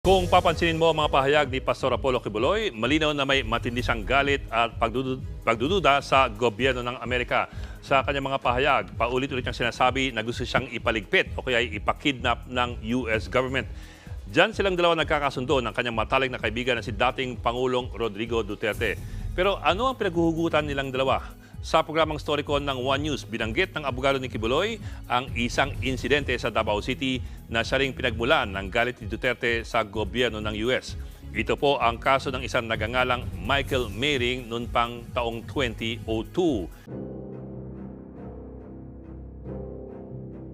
Kung papansinin mo ang mga pahayag ni Pastor Apollo Quiboloy, malinaw na may matindi siyang galit at pagdududa sa gobyerno ng Amerika. Sa kanyang mga pahayag, paulit-ulit niyang sinasabi na gusto siyang ipaligpit o kaya ipakidnap ng US government. Diyan silang dalawa nagkakasundo ng kanyang matalik na kaibigan na si dating Pangulong Rodrigo Duterte. Pero ano ang pinaghuhugutan nilang dalawa? Sa programang Storycon ng One News, binanggit ng abogado ni Quiboloy ang isang insidente sa Davao City na siya ring pinagmulan ng galit ni Duterte sa gobyerno ng US. Ito po ang kaso ng isang nagangalang Michael Mering noon pang taong 2002.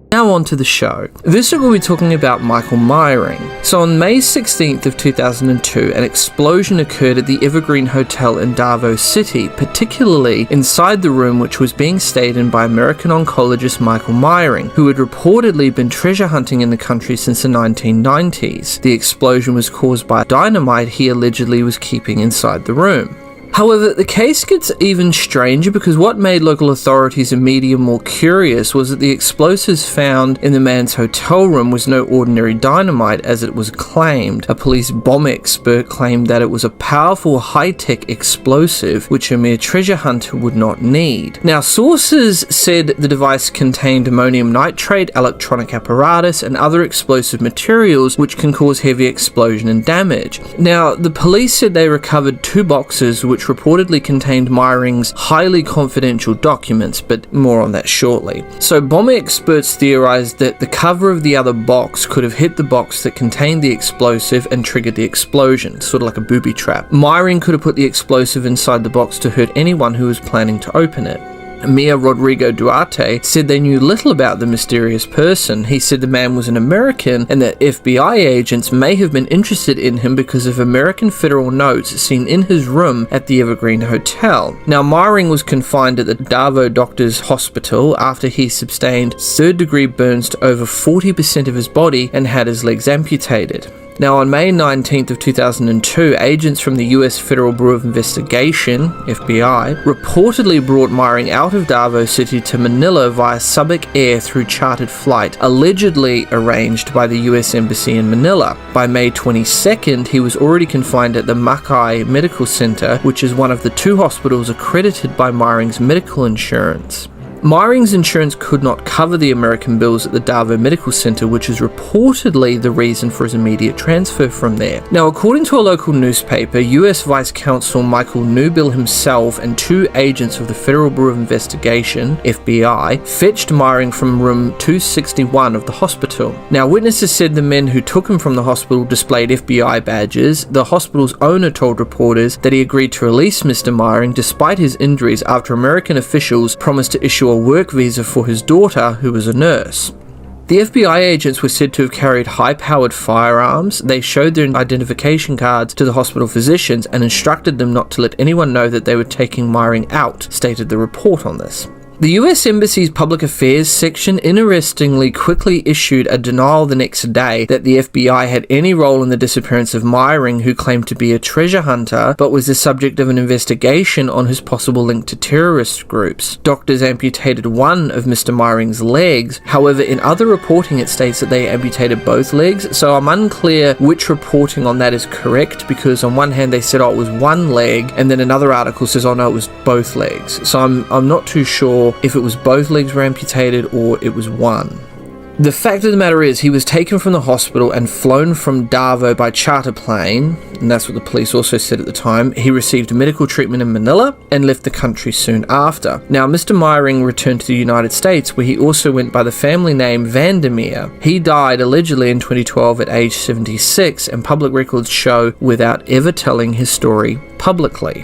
Now on to the show. This week we'll be talking about Michael Mering. So on May 16th of 2002, an explosion occurred at the Evergreen Hotel in Davao City, particularly inside the room which was being stayed in by American oncologist Michael Mering, who had reportedly been treasure hunting in the country since the 1990s. The explosion was caused by dynamite he allegedly was keeping inside the room. However, the case gets even stranger because what made local authorities and media more curious was that the explosives found in the man's hotel room was no ordinary dynamite as it was claimed. A police bomb expert claimed that it was a powerful high-tech explosive which a mere treasure hunter would not need. Now, sources said the device contained ammonium nitrate, electronic apparatus, and other explosive materials which can cause heavy explosion and damage. Now, the police said they recovered 2 boxes which reportedly contained Mering's highly confidential documents, but more on that shortly. So bomb experts theorized that the cover of the other box could have hit the box that contained the explosive and triggered the explosion, sort of like a booby trap. Mering could have put the explosive inside the box to hurt anyone who was planning to open it. Mayor Rodrigo Duarte said they knew little about the mysterious person. He said the man was an American and that FBI agents may have been interested in him because of American federal notes seen in his room at the Evergreen Hotel. Now, Mering was confined at the Davao Doctors Hospital after he sustained third-degree burns to over 40% of his body and had his legs amputated. Now, on May 19th of 2002, agents from the US Federal Bureau of Investigation, FBI, reportedly brought Mering out of Davao City to Manila via Subic Air through chartered flight, allegedly arranged by the US Embassy in Manila. By May 22nd, he was already confined at the MacMac Medical Center, which is one of the 2 hospitals accredited by Mering's medical insurance. Mering's insurance could not cover the American bills at the Davao Medical Center, which is reportedly the reason for his immediate transfer from there. Now, according to a local newspaper, US Vice Counsel Michael Newbill himself and 2 agents of the Federal Bureau of Investigation, FBI, fetched Mering from room 261 of the hospital. Now, witnesses said the men who took him from the hospital displayed FBI badges. The hospital's owner told reporters that he agreed to release Mr. Mering despite his injuries after American officials promised to issue a work visa for his daughter, who was a nurse. The FBI agents were said to have carried high-powered firearms. They showed their identification cards to the hospital physicians and instructed them not to let anyone know that they were taking Mering out, stated the report on this. The US Embassy's Public Affairs section interestingly quickly issued a denial the next day that the FBI had any role in the disappearance of Mering, who claimed to be a treasure hunter, but was the subject of an investigation on his possible link to terrorist groups. Doctors amputated one of Mr. Mering's legs. However, in other reporting it states that they amputated both legs, so I'm unclear which reporting on that is correct, because on one hand they said, oh, it was one leg, and then another article says, oh no, it was both legs. So I'm not too sure if it was both legs were amputated or it was one. The fact of the matter is, he was taken from the hospital and flown from Davao by charter plane, and that's what the police also said at the time. He received medical treatment in Manila and left the country soon after. Now, Mr. Mering returned to the United States, where he also went by the family name Vandermeer. He died allegedly in 2012 at age 76, and public records show without ever telling his story publicly.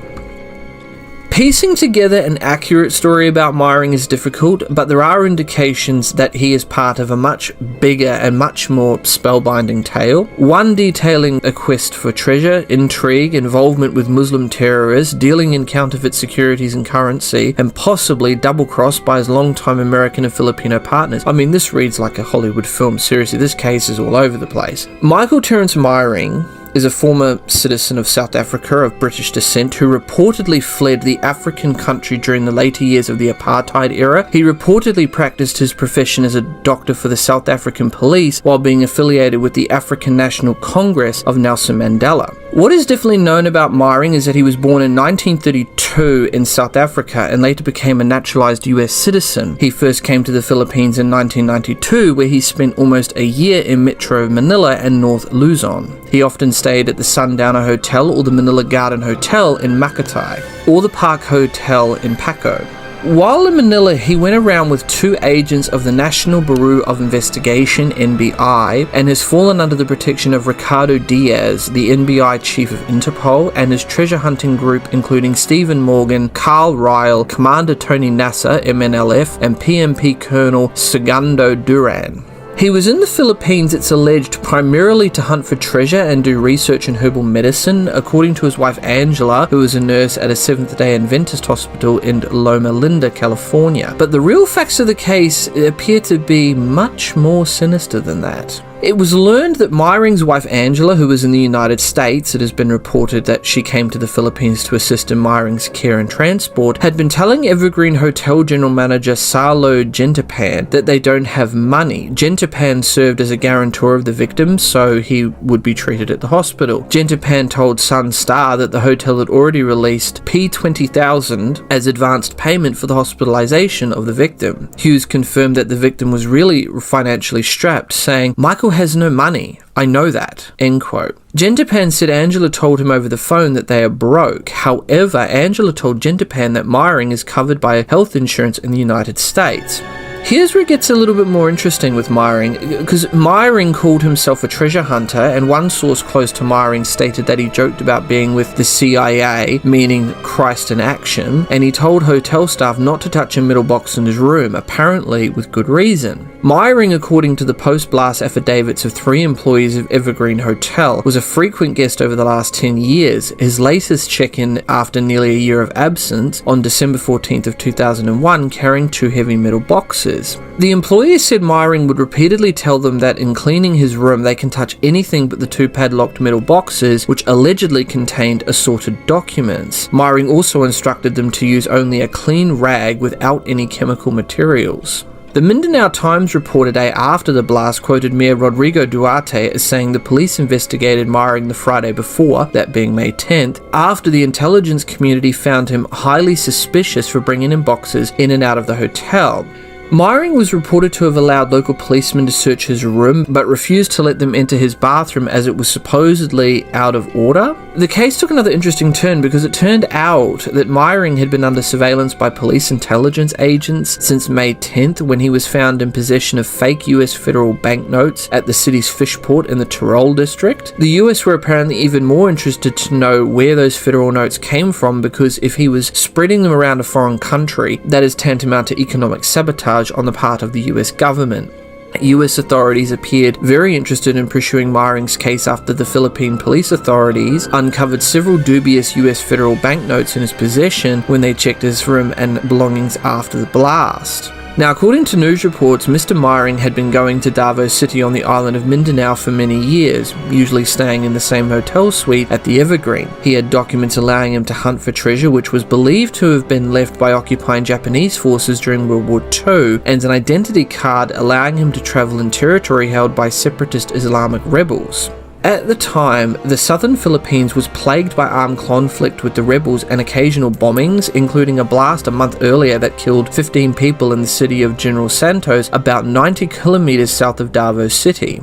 Piecing together an accurate story about Mering is difficult, but there are indications that he is part of a much bigger and much more spellbinding tale. One detailing a quest for treasure, intrigue, involvement with Muslim terrorists, dealing in counterfeit securities and currency, and possibly double-crossed by his longtime American and Filipino partners. I mean, this reads like a Hollywood film. Seriously, this case is all over the place. Michael Terrence Mering is a former citizen of South Africa of British descent who reportedly fled the African country during the later years of the apartheid era. He reportedly practiced his profession as a doctor for the South African police while being affiliated with the African National Congress of Nelson Mandela. What is definitely known about Myring is that he was born in 1932 in South Africa and later became a naturalized US citizen. He first came to the Philippines in 1992, where he spent almost a year in Metro Manila and North Luzon. He often stayed at the Sundowner Hotel or the Manila Garden Hotel in Makati, or the Park Hotel in Paco. While in Manila, he went around with two agents of the National Bureau of Investigation, NBI, and has fallen under the protection of Ricardo Diaz, the NBI chief of Interpol, and his treasure hunting group including Stephen Morgan, Carl Ryle, Commander Tony Nassa, MNLF, and PMP Colonel Segundo Duran. He was in the Philippines, it's alleged, primarily to hunt for treasure and do research in herbal medicine, according to his wife Angela, who was a nurse at a Seventh-day Adventist hospital in Loma Linda, California. But the real facts of the case appear to be much more sinister than that. It was learned that Myring's wife Angela, who was in the United States, it has been reported that she came to the Philippines to assist in Myring's care and transport, had been telling Evergreen Hotel General Manager Salo Gentapan that they don't have money. Gentapan served as a guarantor of the victim, so he would be treated at the hospital. Gentapan told Sun Star that the hotel had already released P20,000 as advanced payment for the hospitalization of the victim. Hughes confirmed that the victim was really financially strapped, saying, "Michael has no money. I know that." End quote. Gentapan said Angela told him over the phone that they are broke. However, Angela told Gentapan that Myring is covered by health insurance in the United States. Here's where it gets a little bit more interesting with Myring, because Myring called himself a treasure hunter, and one source close to Myring stated that he joked about being with the CIA, meaning Christ in action, and he told hotel staff not to touch a metal box in his room, apparently with good reason. Myring, according to the post-blast affidavits of 3 employees of Evergreen Hotel, was a frequent guest over the last 10 years. His latest check-in after nearly a year of absence on December 14th of 2001, carrying 2 heavy metal boxes. The employees said Myring would repeatedly tell them that in cleaning his room they can touch anything but the 2 padlocked metal boxes, which allegedly contained assorted documents. Myring also instructed them to use only a clean rag without any chemical materials. The Mindanao Times report a day after the blast quoted Mayor Rodrigo Duarte as saying the police investigated Myring the Friday before, that being May 10th, after the intelligence community found him highly suspicious for bringing in boxes in and out of the hotel. Myring was reported to have allowed local policemen to search his room, but refused to let them enter his bathroom as it was supposedly out of order. The case took another interesting turn because it turned out that Myring had been under surveillance by police intelligence agents since May 10th, when he was found in possession of fake US federal banknotes at the city's Fishport in the Tirol district. The US were apparently even more interested to know where those federal notes came from, because if he was spreading them around a foreign country, that is tantamount to economic sabotage on the part of the US government. US authorities appeared very interested in pursuing Myring's case after the Philippine police authorities uncovered several dubious US federal banknotes in his possession when they checked his room and belongings after the blast. Now, according to news reports, Mr. Myring had been going to Davao City on the island of Mindanao for many years, usually staying in the same hotel suite at the Evergreen. He had documents allowing him to hunt for treasure, which was believed to have been left by occupying Japanese forces during World War II, and an identity card allowing him to travel in territory held by separatist Islamic rebels. At the time, the southern Philippines was plagued by armed conflict with the rebels and occasional bombings, including a blast a month earlier that killed 15 people in the city of General Santos, about 90 kilometers south of Davao City.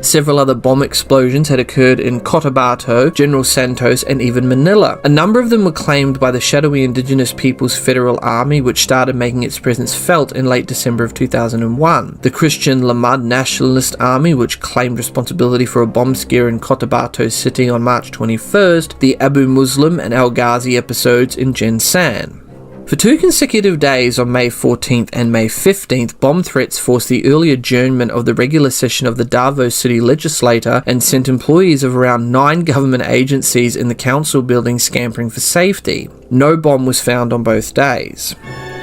Several other bomb explosions had occurred in Cotabato, General Santos, and even Manila. A number of them were claimed by the shadowy Indigenous Peoples Federal Army, which started making its presence felt in late December of 2001. The Christian Lamad Nationalist Army, which claimed responsibility for a bomb scare in Cotabato City on March 21st, the Abu Muslim and Al Ghazi episodes in Gensan. For 2 consecutive days on May 14th and May 15th, bomb threats forced the early adjournment of the regular session of the Davao City Legislature and sent employees of around 9 government agencies in the council building scampering for safety. No bomb was found on both days.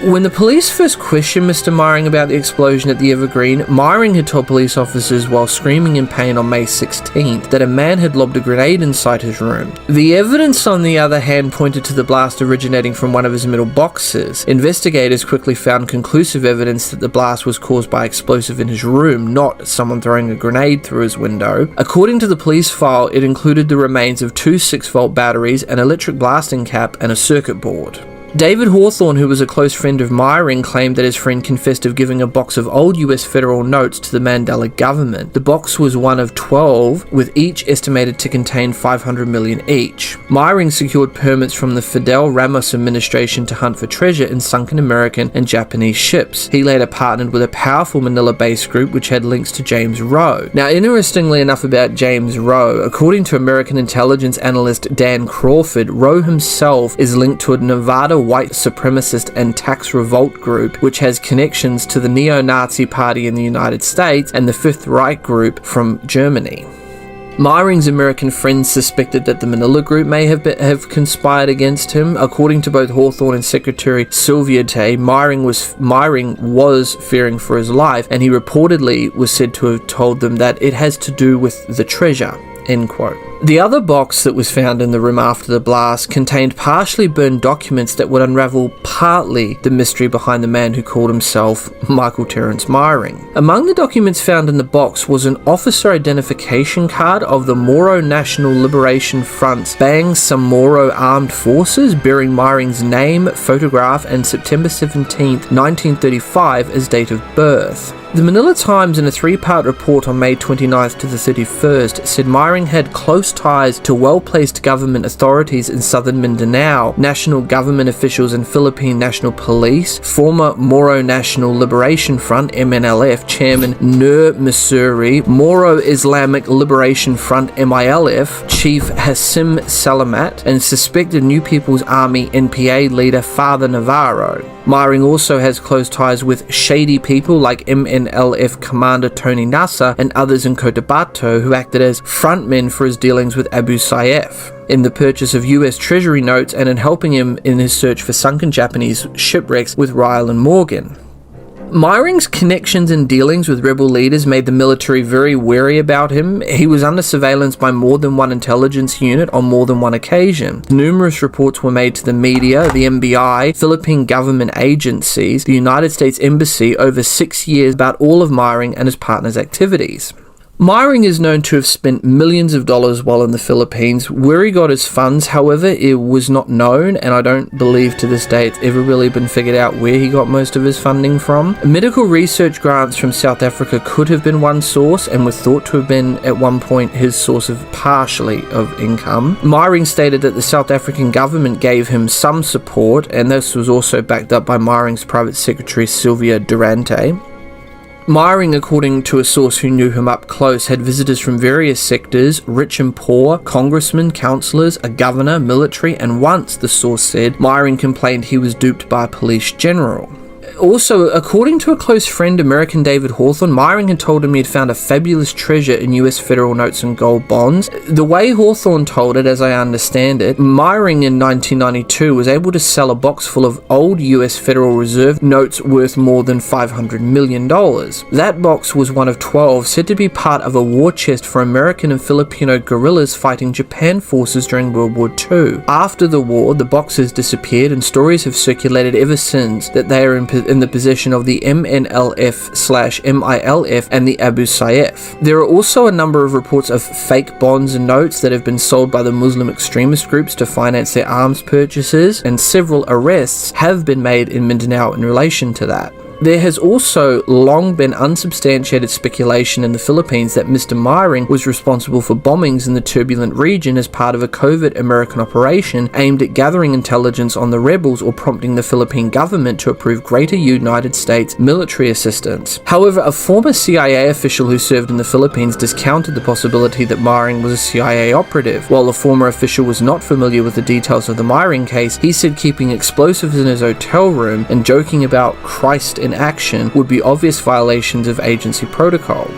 When the police first questioned Mr. Myring about the explosion at the Evergreen, Myring had told police officers while screaming in pain on May 16th that a man had lobbed a grenade inside his room. The evidence, on the other hand, pointed to the blast originating from one of his middle boxes. Investigators quickly found conclusive evidence that the blast was caused by explosive in his room, not someone throwing a grenade through his window. According to the police file, it included the remains of 2 6-volt batteries, an electric blasting cap, and a circuit board. David Hawthorne, who was a close friend of Myring, claimed that his friend confessed of giving a box of old US federal notes to the Mandela government. The box was one of 12, with each estimated to contain $500 million each. Myring secured permits from the Fidel Ramos administration to hunt for treasure in sunken American and Japanese ships. He later partnered with a powerful Manila-based group which had links to James Rowe. Now, interestingly enough about James Rowe, according to American intelligence analyst Dan Crawford, Rowe himself is linked to a Nevada white supremacist and tax revolt group which has connections to the neo-Nazi party in the United States and the Fifth Reich group from Germany. Myring's American friends suspected that the Manila group may have conspired against him. According to both Hawthorne and Secretary Sylvia Tay, Myring was fearing for his life, and he reportedly was said to have told them that it has to do with the treasure. End quote. The other box that was found in the room after the blast contained partially burned documents that would unravel partly the mystery behind the man who called himself Michael Terence Myring. Among the documents found in the box was an officer identification card of the Moro National Liberation Front's Bangsamoro Armed Forces bearing Myring's name, photograph, and September 17th, 1935 as date of birth. The Manila Times, in a 3-part report on May 29th to the 31st, said Myring had close ties to well-placed government authorities in southern Mindanao, national government officials and Philippine National Police, former Moro National Liberation Front (MNLF) chairman Nur Missouri, Moro Islamic Liberation Front (MILF) chief Hasim Salamat, and suspected New People's Army (NPA) leader Father Navarro. Myring also has close ties with shady people like MNLF commander Tony Nasa and others in Cotabato who acted as frontmen for his dealings with Abu Sayyaf in the purchase of US Treasury notes and in helping him in his search for sunken Japanese shipwrecks with Ryle and Morgan. Myring's connections and dealings with rebel leaders made the military very wary about him. He was under surveillance by more than one intelligence unit on more than one occasion. Numerous reports were made to the media, the FBI, Philippine government agencies, the United States Embassy over 6 years about all of Myring and his partner's activities. Myring is known to have spent millions of dollars while in the Philippines. Where he got his funds, however, it was not known, and I don't believe to this day it's ever really been figured out where he got most of his funding from. Medical research grants from South Africa could have been one source, and were thought to have been at one point his source of partially of income. Myring stated that the South African government gave him some support, and this was also backed up by Myring's private secretary Sylvia Durante. Myring, according to a source who knew him up close, had visitors from various sectors, rich and poor, congressmen, councillors, a governor, military, and once, the source said, Myring complained he was duped by a police general. Also, according to a close friend, American David Hawthorne, Myring had told him he had found a fabulous treasure in US federal notes and gold bonds. The way Hawthorne told it, as I understand it, Myring in 1992 was able to sell a box full of old US Federal Reserve notes worth more than $500 million. That box was one of 12 said to be part of a war chest for American and Filipino guerrillas fighting Japan forces during World War II. After the war, the boxes disappeared, and stories have circulated ever since that they are in the possession of the MNLF/MILF and the Abu Sayyaf. There are also a number of reports of fake bonds and notes that have been sold by the Muslim extremist groups to finance their arms purchases, and several arrests have been made in Mindanao in relation to that. There has also long been unsubstantiated speculation in the Philippines that Mr. Myring was responsible for bombings in the turbulent region as part of a covert American operation aimed at gathering intelligence on the rebels or prompting the Philippine government to approve greater United States military assistance. However, a former CIA official who served in the Philippines discounted the possibility that Myring was a CIA operative. While the former official was not familiar with the details of the Myring case, he said keeping explosives in his hotel room and joking about Christ in action would be obvious violations of agency protocol.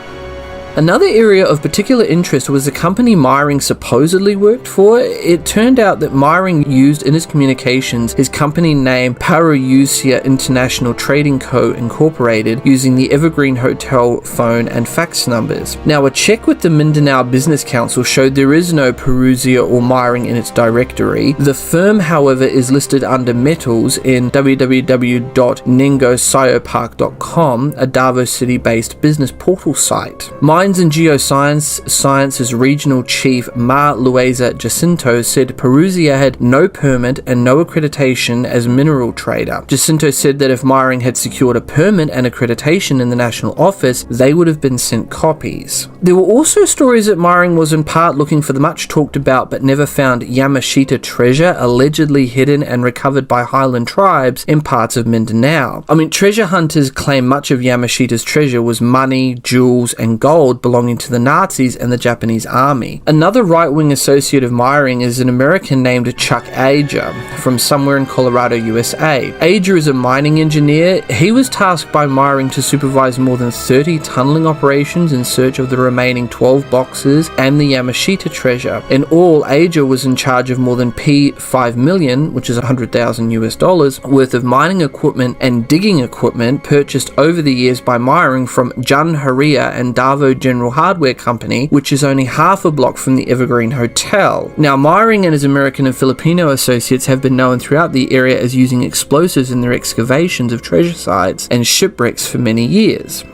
Another area of particular interest was the company Meiring supposedly worked for. It turned out that Meiring used in his communications his company name Parousia International Trading Co. Incorporated, using the Evergreen Hotel phone and fax numbers. Now, a check with the Mindanao Business Council showed there is no Parousia or Meiring in its directory. The firm, however, is listed under metals in www.ningosciopark.com, a Davao City-based business portal site. Mines and Geoscience's regional chief Ma Luisa Jacinto said Parousia had no permit and no accreditation as mineral trader. Jacinto said that if Meiring had secured a permit and accreditation in the national office, they would have been sent copies. There were also stories that Meiring was in part looking for the much talked about but never found Yamashita treasure, allegedly hidden and recovered by highland tribes in parts of Mindanao. Treasure hunters claim much of Yamashita's treasure was money, jewels, and gold belonging to the Nazis and the Japanese army. Another right-wing associate of Meiring is an American named Chuck Ager from somewhere in Colorado, USA. Ager is a mining engineer. He was tasked by Meiring to supervise more than 30 tunneling operations in search of the remaining 12 boxes and the Yamashita treasure. In all, Ager was in charge of more than $5 million, which is $100,000 worth of mining equipment and digging equipment purchased over the years by Meiring from Jun Haria and Davao General Hardware Company, which is only half a block from the Evergreen Hotel. Now, Meiring and his American and Filipino associates have been known throughout the area as using explosives in their excavations of treasure sites and shipwrecks for many years.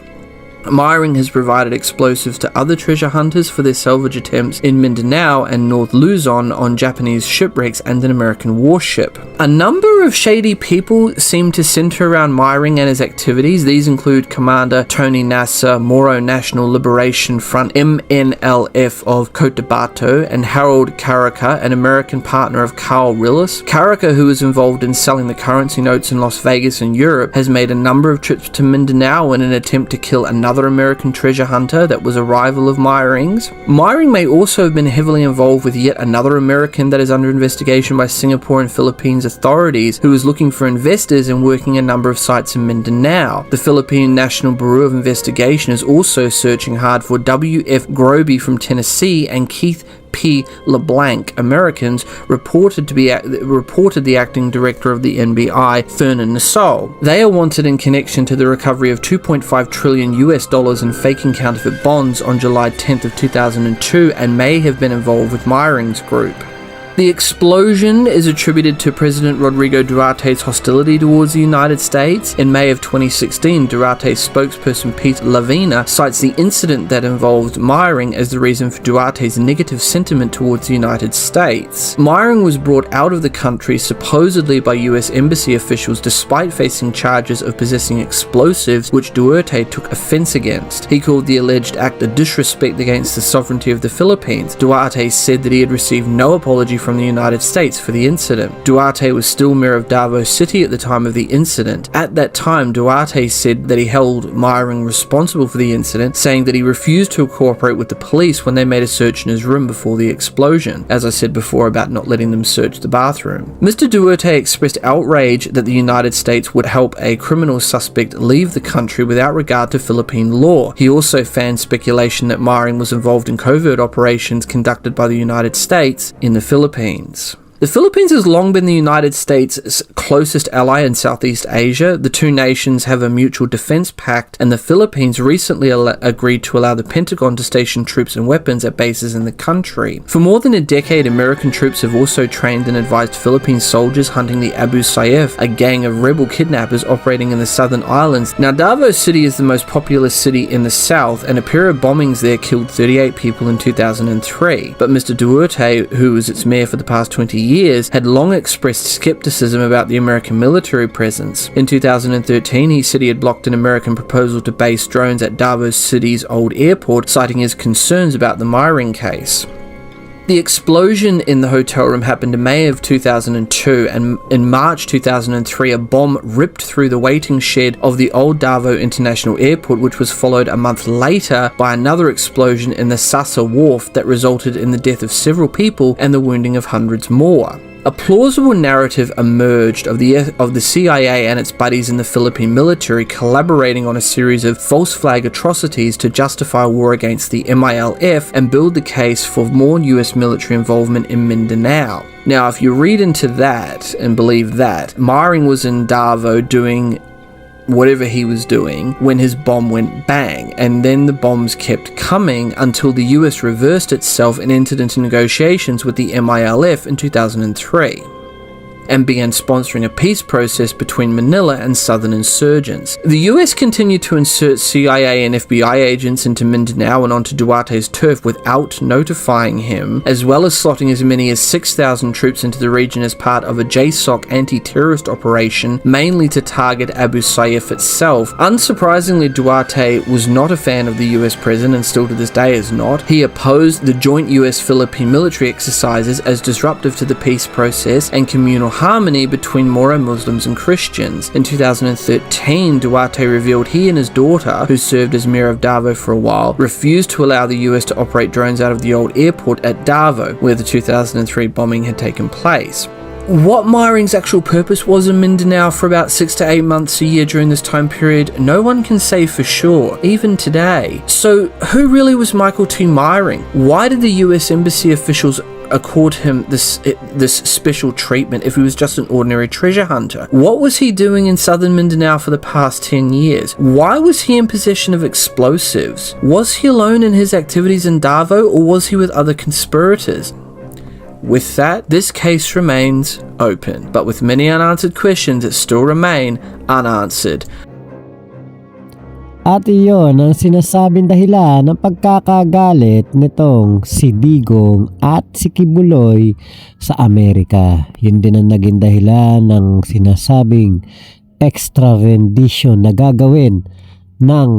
Meiring has provided explosives to other treasure hunters for their salvage attempts in Mindanao and North Luzon on Japanese shipwrecks and an American warship. A number of shady people seem to center around Meiring and his activities. These include Commander Tony Nasa, Moro National Liberation Front MNLF of Cotabato, and Harold Caraca, an American partner of Carl Rillis. Caraca, who was involved in selling the currency notes in Las Vegas and Europe, has made a number of trips to Mindanao in an attempt to kill another American treasure hunter that was a rival of Meiring's. Meiring may also have been heavily involved with yet another American that is under investigation by Singapore and Philippines authorities, who is looking for investors and working a number of sites in Mindanao. The Philippine National Bureau of Investigation is also searching hard for W.F. Groby from Tennessee and Keith P. LeBlanc, Americans, reported the acting director of the NBI, Fernan Nassau. They are wanted in connection to the recovery of $2.5 trillion in faking counterfeit bonds on July 10th of 2002 and may have been involved with Meiring's group. The explosion is attributed to President Rodrigo Duterte's hostility towards the United States. In May of 2016, Duterte's spokesperson Pete Lavina cites the incident that involved Meiring as the reason for Duterte's negative sentiment towards the United States. Meiring was brought out of the country supposedly by US embassy officials despite facing charges of possessing explosives, which Duterte took offense against. He called the alleged act a disrespect against the sovereignty of the Philippines. Duterte said that he had received no apology from the United States for the incident. Duterte was still mayor of Davao City at the time of the incident. At that time, Duterte said that he held Meiring responsible for the incident, saying that he refused to cooperate with the police when they made a search in his room before the explosion, as I said before about not letting them search the bathroom. Mr. Duterte expressed outrage that the United States would help a criminal suspect leave the country without regard to Philippine law. He also fanned speculation that Meiring was involved in covert operations conducted by the United States in the Philippines. The Philippines has long been the United States' closest ally in Southeast Asia. The two nations have a mutual defense pact, and the Philippines recently agreed to allow the Pentagon to station troops and weapons at bases in the country. For more than a decade, American troops have also trained and advised Philippine soldiers hunting the Abu Sayyaf, a gang of rebel kidnappers operating in the southern islands. Now, Davao City is the most populous city in the south, and a pair of bombings there killed 38 people in 2003. But Mr. Duterte, who was its mayor for the past 20 years, had long expressed skepticism about the American military presence. In 2013, he said he had blocked an American proposal to base drones at Davao City's old airport, citing his concerns about the Meiring case. The explosion in the hotel room happened in May of 2002, and in March 2003 a bomb ripped through the waiting shed of the old Davao International Airport, which was followed a month later by another explosion in the Sasa Wharf that resulted in the death of several people and the wounding of hundreds more. a plausible narrative emerged of the CIA and its buddies in the Philippine military collaborating on a series of false flag atrocities to justify war against the MILF and build the case for more US military involvement in Mindanao. Now, if you read into that and believe that, Myring was in Davao doing whatever he was doing when his bomb went bang, and then the bombs kept coming until the US reversed itself and entered into negotiations with the MILF in 2003 and began sponsoring a peace process between Manila and southern insurgents. The US continued to insert CIA and FBI agents into Mindanao and onto Duarte's turf without notifying him, as well as slotting as many as 6,000 troops into the region as part of a JSOC anti-terrorist operation, mainly to target Abu Sayyaf itself. Unsurprisingly, Duarte was not a fan of the US president, and still to this day is not. He opposed the joint US-Philippine military exercises as disruptive to the peace process and communal harmony between Moro Muslims and Christians. In 2013, Duarte revealed he and his daughter, who served as mayor of Davao for a while, refused to allow the US to operate drones out of the old airport at Davao, where the 2003 bombing had taken place. What Myring's actual purpose was in Mindanao for about 6 to 8 months a year during this time period, no one can say for sure, even today. So, who really was Michael T. Myring? Why did the US Embassy officials accord him this special treatment if he was just an ordinary treasure hunter? What was he doing in southern Mindanao for the past 10 years? Why was he in possession of explosives? Was he alone in his activities in Davao, or was he with other conspirators? With that, this case remains open, but with many unanswered questions that still remain unanswered. At iyon ang sinasabing dahilan ng pagkakagalit nitong si Digong at si Quiboloy sa Amerika. Yun din ang naging dahilan ng sinasabing extra rendition na gagawin ng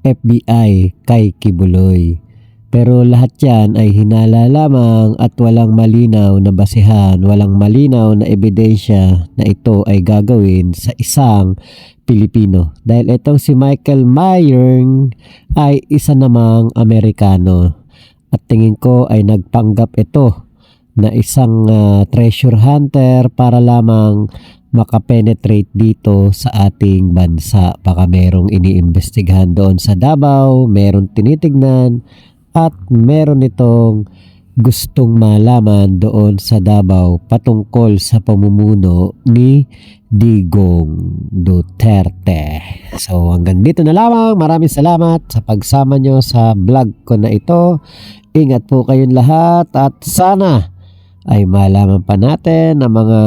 FBI kay Quiboloy. Pero lahat yan ay hinala lamang at walang malinaw na basihan, walang malinaw na ebidensya na ito ay gagawin sa isang Pilipino. Dahil itong si Michael Myring ay isa namang Amerikano. At tingin ko ay nagpanggap ito na isang treasure hunter para lamang makapenetrate dito sa ating bansa. Baka merong iniimbestigahan doon sa Davao, meron tinitignan, at meron itong gustong malaman doon sa Davao patungkol sa pamumuno ni Digong Duterte. So hanggang dito na lamang. Maraming salamat sa pagsama nyo sa vlog ko na ito. Ingat po kayong lahat at sana ay malaman pa natin ang mga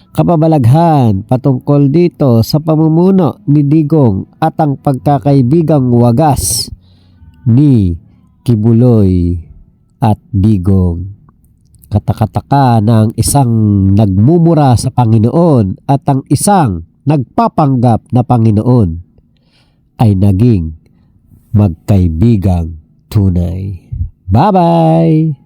kababalaghan patungkol dito sa pamumuno ni Digong at ang pagkakaibigang wagas ni Quiboloy at Digong. Katakataka ng isang nagmumura sa Panginoon at ang isang nagpapanggap na Panginoon ay naging magkaibigang tunay. Bye-bye!